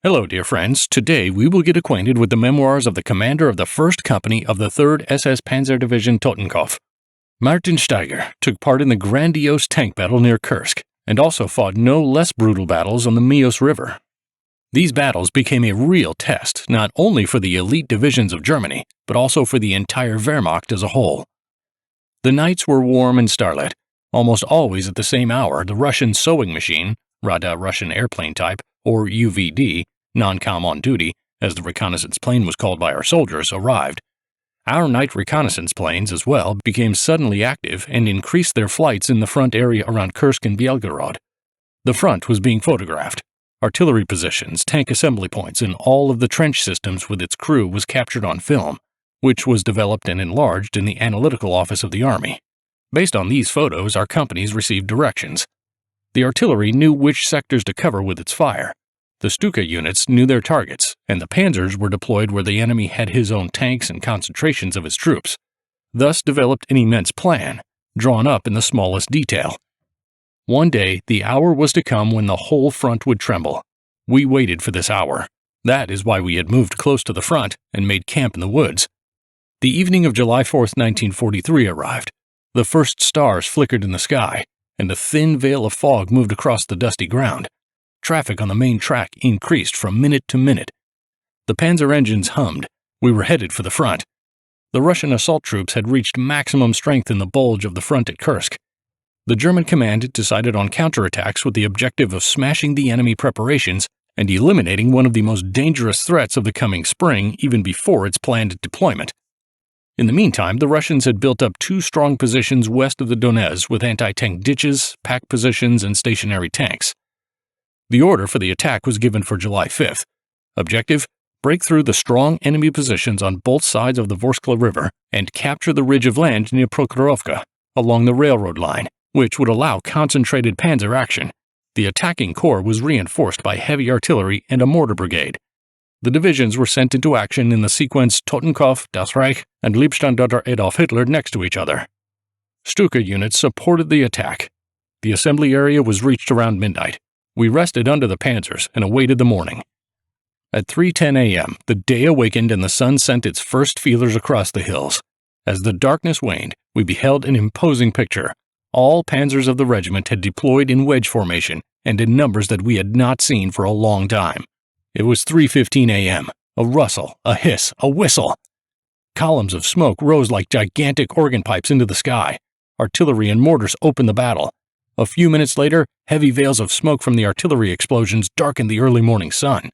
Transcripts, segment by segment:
Hello, dear friends. Today we will get acquainted with the memoirs of the commander of the 1st Company of the 3rd SS Panzer Division Totenkopf. Martin Steiger took part in the grandiose tank battle near Kursk and also fought no less brutal battles on the Mius River. These battles became a real test not only for the elite divisions of Germany, but also for the entire Wehrmacht as a whole. The nights were warm and starlit. Almost always at the same hour, the Russian sewing machine, Rada Russian airplane type, or UVD, non-com on duty, as the reconnaissance plane was called by our soldiers, arrived. Our night reconnaissance planes, as well, became suddenly active and increased their flights in the front area around Kursk and Belgorod. The front was being photographed. Artillery positions, tank assembly points, and all of the trench systems with its crew was captured on film, which was developed and enlarged in the analytical office of the Army. Based on these photos, our companies received directions. The artillery knew which sectors to cover with its fire. The Stuka units knew their targets, and the panzers were deployed where the enemy had his own tanks and concentrations of his troops. Thus developed an immense plan, drawn up in the smallest detail. One day, the hour was to come when the whole front would tremble. We waited for this hour. That is why we had moved close to the front and made camp in the woods. The evening of July 4th, 1943 arrived. The first stars flickered in the sky, and a thin veil of fog moved across the dusty ground. Traffic on the main track increased from minute to minute. The panzer engines hummed. We were headed for the front. The Russian assault troops had reached maximum strength in the bulge of the front at Kursk. The German command decided on counterattacks with the objective of smashing the enemy preparations and eliminating one of the most dangerous threats of the coming spring even before its planned deployment. In the meantime, the Russians had built up 2 strong positions west of the Donez with anti-tank ditches, pack positions, and stationary tanks. The order for the attack was given for July 5th. Objective: break through the strong enemy positions on both sides of the Vorskla River and capture the ridge of land near Prokhorovka, along the railroad line, which would allow concentrated panzer action. The attacking corps was reinforced by heavy artillery and a mortar brigade. The divisions were sent into action in the sequence Totenkopf, Das Reich, and Leibstandarte Adolf Hitler next to each other. Stuka units supported the attack. The assembly area was reached around midnight. We rested under the panzers and awaited the morning. At 3:10 a.m., the day awakened and the sun sent its first feelers across the hills. As the darkness waned, we beheld an imposing picture. All panzers of the regiment had deployed in wedge formation and in numbers that we had not seen for a long time. It was 3:15 a.m. A rustle, a hiss, a whistle. Columns of smoke rose like gigantic organ pipes into the sky. Artillery and mortars opened the battle. A few minutes later, heavy veils of smoke from the artillery explosions darkened the early morning sun.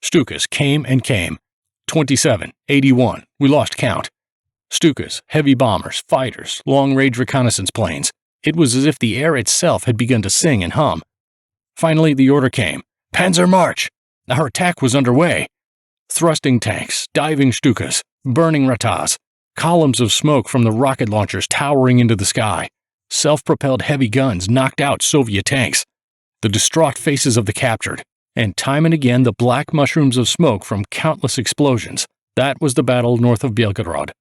Stukas came and came. 27, 81, we lost count. Stukas, heavy bombers, fighters, long-range reconnaissance planes. It was as if the air itself had begun to sing and hum. Finally, the order came. Panzer march! Our attack was underway. Thrusting tanks, diving Stukas, burning Ratas, columns of smoke from the rocket launchers towering into the sky. Self-propelled heavy guns knocked out Soviet tanks, the distraught faces of the captured, and time and again the black mushrooms of smoke from countless explosions. That was the battle north of Belgorod.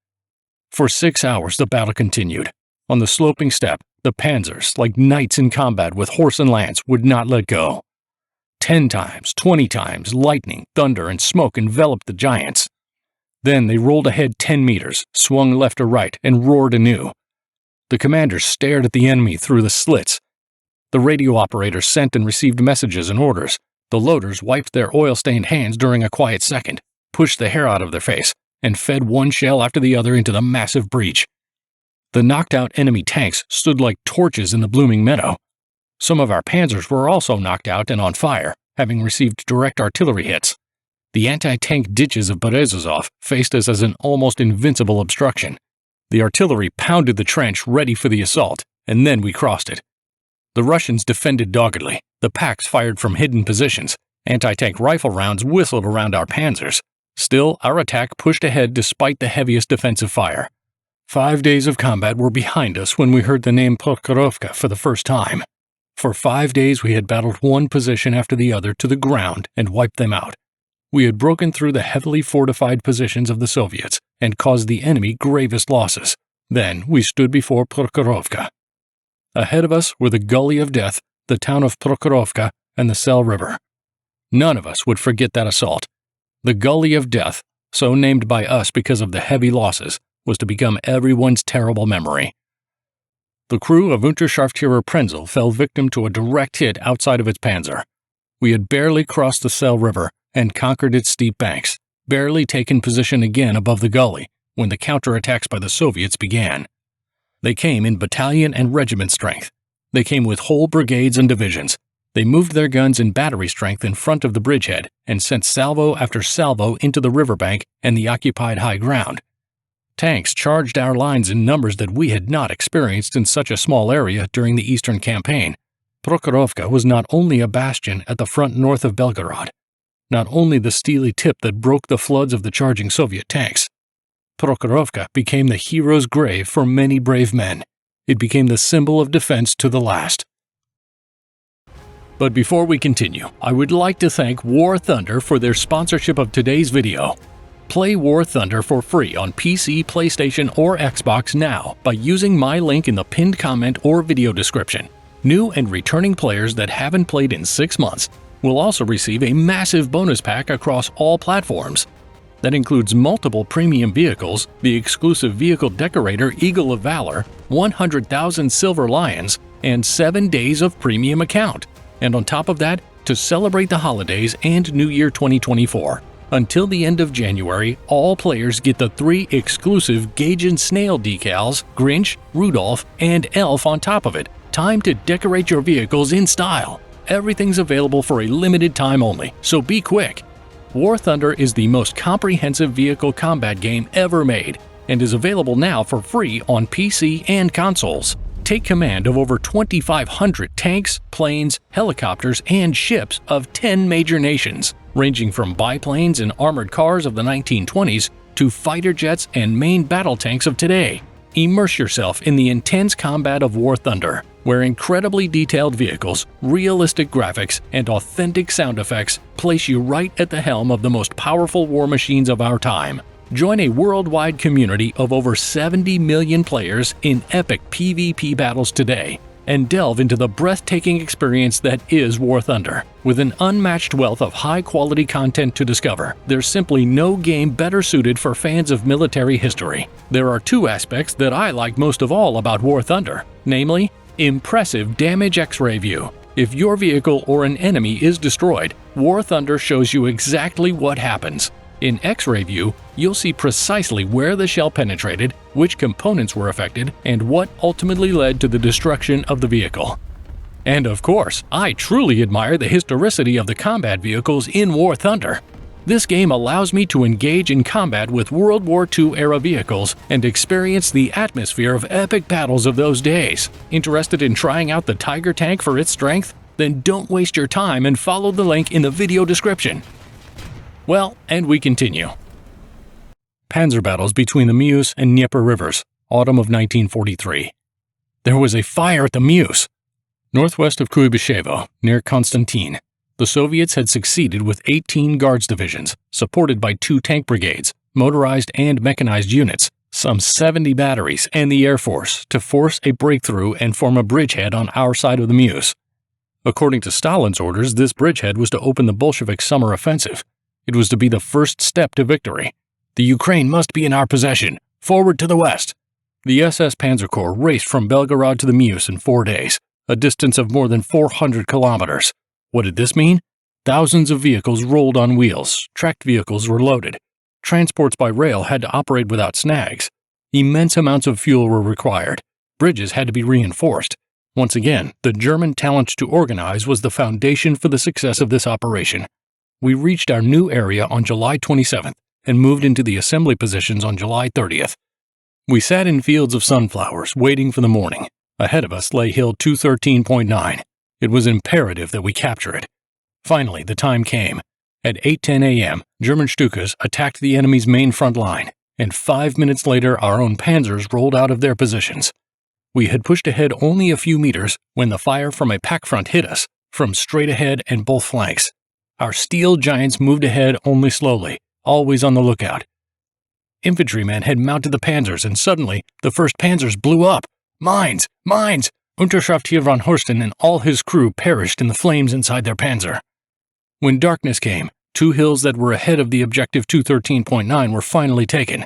For 6 hours the battle continued. On the sloping steppe, the panzers, like knights in combat with horse and lance, would not let go. 10 times, 20 times, lightning, thunder, and smoke enveloped the giants. Then they rolled ahead 10 meters, swung left or right, and roared anew. The commanders stared at the enemy through the slits. The radio operators sent and received messages and orders. The loaders wiped their oil-stained hands during a quiet second, pushed the hair out of their face, and fed one shell after the other into the massive breach. The knocked-out enemy tanks stood like torches in the blooming meadow. Some of our panzers were also knocked out and on fire, having received direct artillery hits. The anti-tank ditches of Berezovsk faced us as an almost invincible obstruction. The artillery pounded the trench ready for the assault, and then we crossed it. The Russians defended doggedly. The packs fired from hidden positions. Anti-tank rifle rounds whistled around our panzers. Still, our attack pushed ahead despite the heaviest defensive fire. 5 days of combat were behind us when we heard the name Prokhorovka for the first time. For 5 days we had battled one position after the other to the ground and wiped them out. We had broken through the heavily fortified positions of the Soviets and caused the enemy gravest losses. Then we stood before Prokhorovka. Ahead of us were the Gully of Death, the town of Prokhorovka, and the Sel River. None of us would forget that assault. The Gully of Death, so named by us because of the heavy losses, was to become everyone's terrible memory. The crew of Unterscharführer Prenzel fell victim to a direct hit outside of its panzer. We had barely crossed the Selle River and conquered its steep banks, barely taken position again above the gully when the counterattacks by the Soviets began. They came in battalion and regiment strength. They came with whole brigades and divisions. They moved their guns in battery strength in front of the bridgehead and sent salvo after salvo into the riverbank and the occupied high ground. Tanks charged our lines in numbers that we had not experienced in such a small area during the Eastern Campaign. Prokhorovka was not only a bastion at the front north of Belgorod, not only the steely tip that broke the floods of the charging Soviet tanks. Prokhorovka became the hero's grave for many brave men. It became the symbol of defense to the last. But before we continue, I would like to thank War Thunder for their sponsorship of today's video. Play War Thunder for free on PC, PlayStation, or Xbox now by using my link in the pinned comment or video description. New and returning players that haven't played in 6 months will also receive a massive bonus pack across all platforms. That includes multiple premium vehicles, the exclusive vehicle decorator Eagle of Valor, 100,000 Silver Lions, and 7 days of premium account. And on top of that, to celebrate the holidays and New Year 2024, until the end of January, all players get the 3 exclusive Gauge and Snail decals, Grinch, Rudolph, and Elf on top of it. Time to decorate your vehicles in style. Everything's available for a limited time only, so be quick. War Thunder is the most comprehensive vehicle combat game ever made and is available now for free on PC and consoles. Take command of over 2,500 tanks, planes, helicopters, and ships of 10 major nations, ranging from biplanes and armored cars of the 1920s to fighter jets and main battle tanks of today. Immerse yourself in the intense combat of War Thunder, where incredibly detailed vehicles, realistic graphics, and authentic sound effects place you right at the helm of the most powerful war machines of our time. Join a worldwide community of over 70 million players in epic PvP battles today, and delve into the breathtaking experience that is War Thunder. With an unmatched wealth of high-quality content to discover, there's simply no game better suited for fans of military history. There are 2 aspects that I like most of all about War Thunder, namely, impressive damage X-ray view. If your vehicle or an enemy is destroyed, War Thunder shows you exactly what happens. In X-ray view, you'll see precisely where the shell penetrated, which components were affected, and what ultimately led to the destruction of the vehicle. And of course, I truly admire the historicity of the combat vehicles in War Thunder. This game allows me to engage in combat with World War II-era vehicles and experience the atmosphere of epic battles of those days. Interested in trying out the Tiger tank for its strength? Then don't waste your time and follow the link in the video description. Well, and we continue. Panzer battles between the Mius and Dnieper rivers, autumn of 1943. There was a fire at the Mius. Northwest of Kuibyshevo, near Konstantin, the Soviets had succeeded with 18 Guards divisions, supported by 2 tank brigades, motorized and mechanized units, some 70 batteries, and the Air Force, to force a breakthrough and form a bridgehead on our side of the Mius. According to Stalin's orders, this bridgehead was to open the Bolshevik summer offensive. It was to be the first step to victory. The Ukraine must be in our possession. Forward to the west. The SS Panzer Corps raced from Belgorod to the Mius in 4 days, a distance of more than 400 kilometers. What did this mean? Thousands of vehicles rolled on wheels, tracked vehicles were loaded. Transports by rail had to operate without snags. Immense amounts of fuel were required. Bridges had to be reinforced. Once again, the German talent to organize was the foundation for the success of this operation. We reached our new area on July 27th and moved into the assembly positions on July 30th. We sat in fields of sunflowers, waiting for the morning. Ahead of us lay Hill 213.9. It was imperative that we capture it. Finally, the time came. At 8:10 a.m., German Stukas attacked the enemy's main front line, and 5 minutes later our own panzers rolled out of their positions. We had pushed ahead only a few meters when the fire from a pack front hit us, from straight ahead and both flanks. Our steel giants moved ahead only slowly, always on the lookout. Infantrymen had mounted the panzers, and suddenly the first panzers blew up. Mines! Mines! Unterscharführer von Horsten and all his crew perished in the flames inside their panzer. When darkness came, 2 hills that were ahead of the objective 213.9 were finally taken.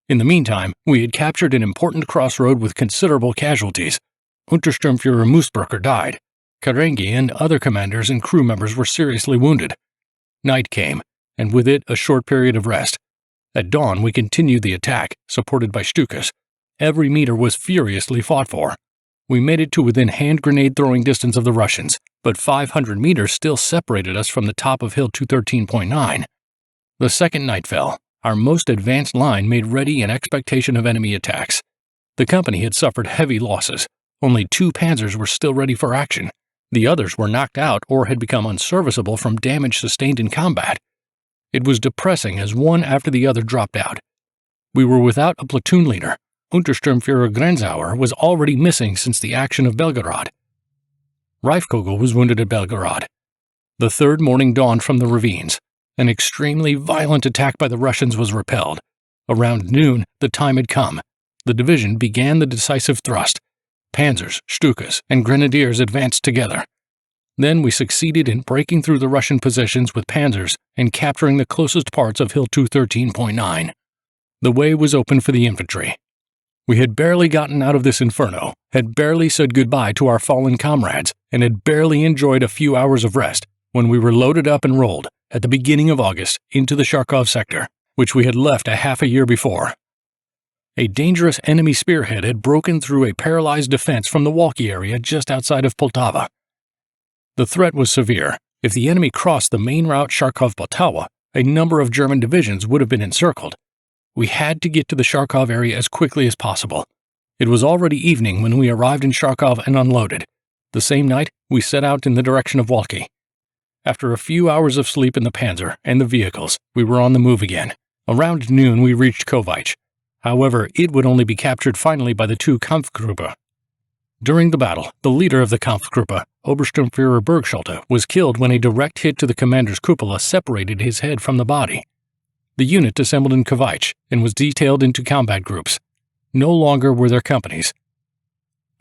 In the meantime, we had captured an important crossroad with considerable casualties. Untersturmführer Moosbrucker died. Karengi and other commanders and crew members were seriously wounded. Night came, and with it a short period of rest. At dawn, we continued the attack, supported by Stukas. Every meter was furiously fought for. We made it to within hand grenade throwing distance of the Russians, but 500 meters still separated us from the top of Hill 213.9. The second night fell. Our most advanced line made ready in expectation of enemy attacks. The company had suffered heavy losses. Only 2 panzers were still ready for action. The others were knocked out or had become unserviceable from damage sustained in combat. It was depressing as one after the other dropped out. We were without a platoon leader. Untersturmführer Grenzauer was already missing since the action of Belgorod. Reifkogel was wounded at Belgorod. The third morning dawned from the ravines. An extremely violent attack by the Russians was repelled. Around noon, the time had come. The division began the decisive thrust. Panzers, Stukas, and grenadiers advanced together. Then we succeeded in breaking through the Russian positions with panzers and capturing the closest parts of Hill 213.9. The way was open for the infantry. We had barely gotten out of this inferno, had barely said goodbye to our fallen comrades, and had barely enjoyed a few hours of rest when we were loaded up and rolled, at the beginning of August, into the Kharkov sector, which we had left a half a year before. A dangerous enemy spearhead had broken through a paralyzed defense from the Walkie area just outside of Poltava. The threat was severe. If the enemy crossed the main route Kharkov-Poltava, a number of German divisions would have been encircled. We had to get to the Kharkov area as quickly as possible. It was already evening when we arrived in Kharkov and unloaded. The same night, we set out in the direction of Walkie. After a few hours of sleep in the panzer and the vehicles, we were on the move again. Around noon, we reached Kovacs. However, it would only be captured finally by the 2 Kampfgruppe. During the battle, the leader of the Kampfgruppe, Obersturmführer Bergschulte, was killed when a direct hit to the commander's cupola separated his head from the body. The unit assembled in Kovacs and was detailed into combat groups. No longer were there companies.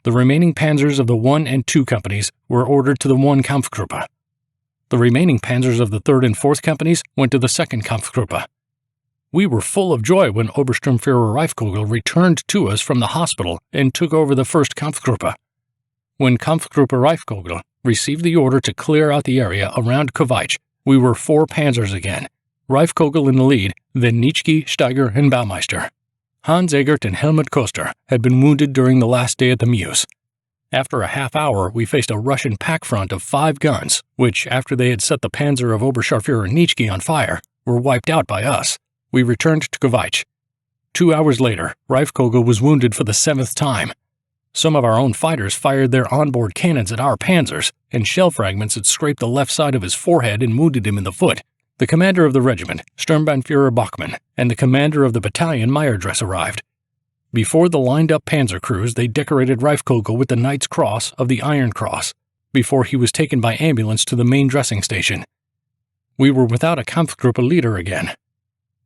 The remaining panzers of the 1 and 2 companies were ordered to the 1 Kampfgruppe. The remaining panzers of the 3rd and 4th companies went to the 2nd Kampfgruppe. We were full of joy when Obersturmführer Reifkogel returned to us from the hospital and took over the 1st Kampfgruppe. When Kampfgruppe Reifkogel received the order to clear out the area around Kovacs, we were 4 panzers again. Reifkogel in the lead, then Nitschke, Steiger, and Baumeister. Hans Egert and Helmut Koster had been wounded during the last day at the Mius. After a half hour, we faced a Russian pack front of 5 guns, which, after they had set the panzer of Oberscharführer Nitschke on fire, were wiped out by us. We returned to Kovacs. 2 hours later, Reifkogel was wounded for the 7th time. Some of our own fighters fired their onboard cannons at our panzers, and shell fragments had scraped the left side of his forehead and wounded him in the foot. The commander of the regiment, Sturmbannführer Bachmann, and the commander of the battalion, Meyerdress, arrived. Before the lined-up panzer crews, they decorated Reifkogel with the Knight's Cross of the Iron Cross, before he was taken by ambulance to the main dressing station. We were without a Kampfgruppe leader again.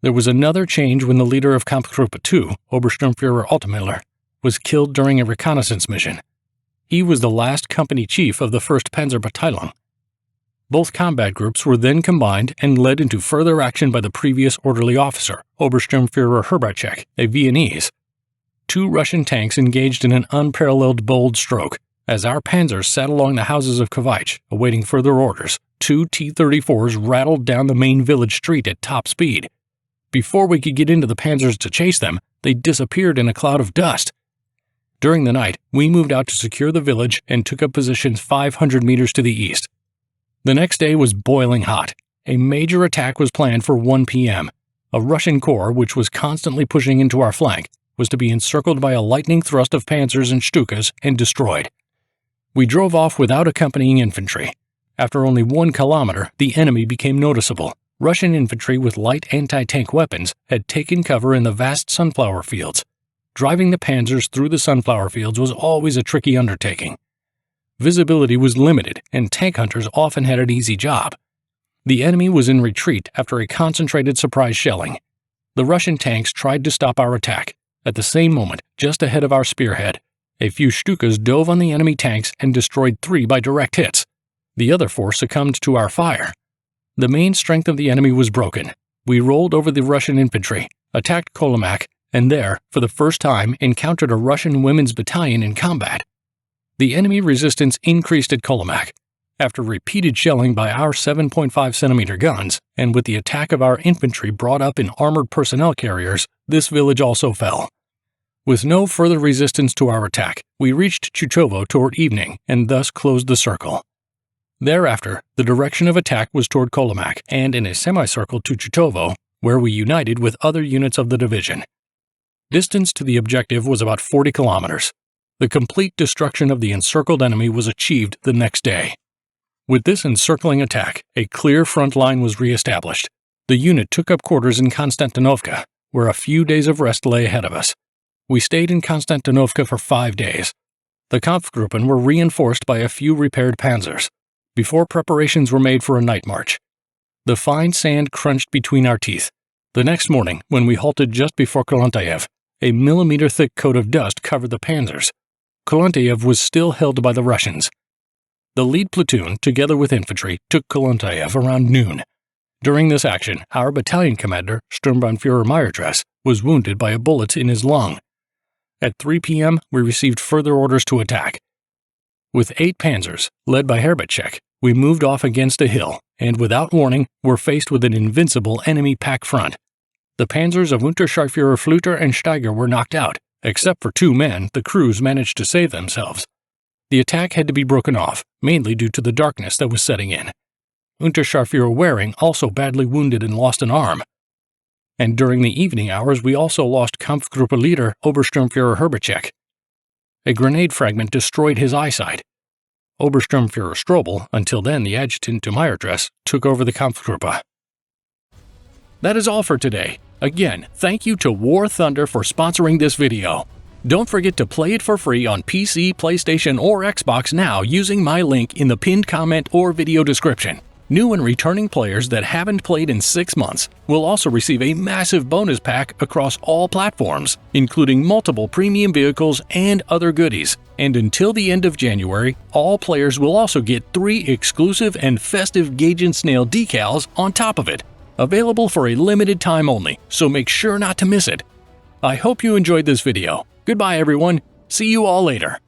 There was another change when the leader of Kampfgruppe 2, Obersturmführer Altmiller, was killed during a reconnaissance mission. He was the last company chief of the 1st Panzer Battalion. Both combat groups were then combined and led into further action by the previous orderly officer, Obersturmführer Herbacek, a Viennese. 2 Russian tanks engaged in an unparalleled bold stroke. As our panzers sat along the houses of Kovacs, awaiting further orders, 2 T-34s rattled down the main village street at top speed. Before we could get into the panzers to chase them, they disappeared in a cloud of dust. During the night, we moved out to secure the village and took up positions 500 meters to the east. The next day was boiling hot. A major attack was planned for 1 p.m. A Russian corps, which was constantly pushing into our flank, was to be encircled by a lightning thrust of panzers and Stukas and destroyed. We drove off without accompanying infantry. After only 1 kilometer, the enemy became noticeable. Russian infantry with light anti-tank weapons had taken cover in the vast sunflower fields. Driving the panzers through the sunflower fields was always a tricky undertaking. Visibility was limited, and tank hunters often had an easy job. The enemy was in retreat after a concentrated surprise shelling. The Russian tanks tried to stop our attack. At the same moment, just ahead of our spearhead, a few Stukas dove on the enemy tanks and destroyed 3 by direct hits. The other 4 succumbed to our fire. The main strength of the enemy was broken. We rolled over the Russian infantry, attacked Kolomak, and there, for the first time, encountered a Russian women's battalion in combat. The enemy resistance increased at Kolomak. After repeated shelling by our 7.5cm guns, and with the attack of our infantry brought up in armored personnel carriers, this village also fell. With no further resistance to our attack, we reached Chuchovo toward evening and thus closed the circle. Thereafter, the direction of attack was toward Kolomak and in a semicircle to Chuchovo, where we united with other units of the division. Distance to the objective was about 40 kilometers. The complete destruction of the encircled enemy was achieved the next day. With this encircling attack, a clear front line was re-established. The unit took up quarters in Konstantinovka, where a few days of rest lay ahead of us. We stayed in Konstantinovka for 5 days. The Kampfgruppen were reinforced by a few repaired panzers, before preparations were made for a night march. The fine sand crunched between our teeth. The next morning, when we halted just before Kolontayev, a millimeter-thick coat of dust covered the panzers. Kolontayev was still held by the Russians. The lead platoon, together with infantry, took Kolontayev around noon. During this action, our battalion commander, Sturmbannführer Meyersdress, was wounded by a bullet in his lung. At 3 p.m., we received further orders to attack. With 8 panzers, led by Herbacek, we moved off against a hill, and without warning, were faced with an invincible enemy pack front. The panzers of Unterscharführer Flüter and Steiger were knocked out. Except for 2 men, the crews managed to save themselves. The attack had to be broken off, mainly due to the darkness that was setting in. Unterscharführer Waring also badly wounded and lost an arm. And during the evening hours, we also lost Kampfgruppe leader Obersturmführer Herbacek. A grenade fragment destroyed his eyesight. Obersturmführer Strobel, until then the adjutant to Meyersdress, took over the Kampfgruppe. That is all for today. Again, thank you to War Thunder for sponsoring this video. Don't forget to play it for free on PC, PlayStation, or Xbox now using my link in the pinned comment or video description. New and returning players that haven't played in 6 months will also receive a massive bonus pack across all platforms, including multiple premium vehicles and other goodies. And until the end of January, all players will also get 3 exclusive and festive Gage and Snail decals on top of it. Available for a limited time only, so make sure not to miss it. I hope you enjoyed this video. Goodbye everyone, see you all later.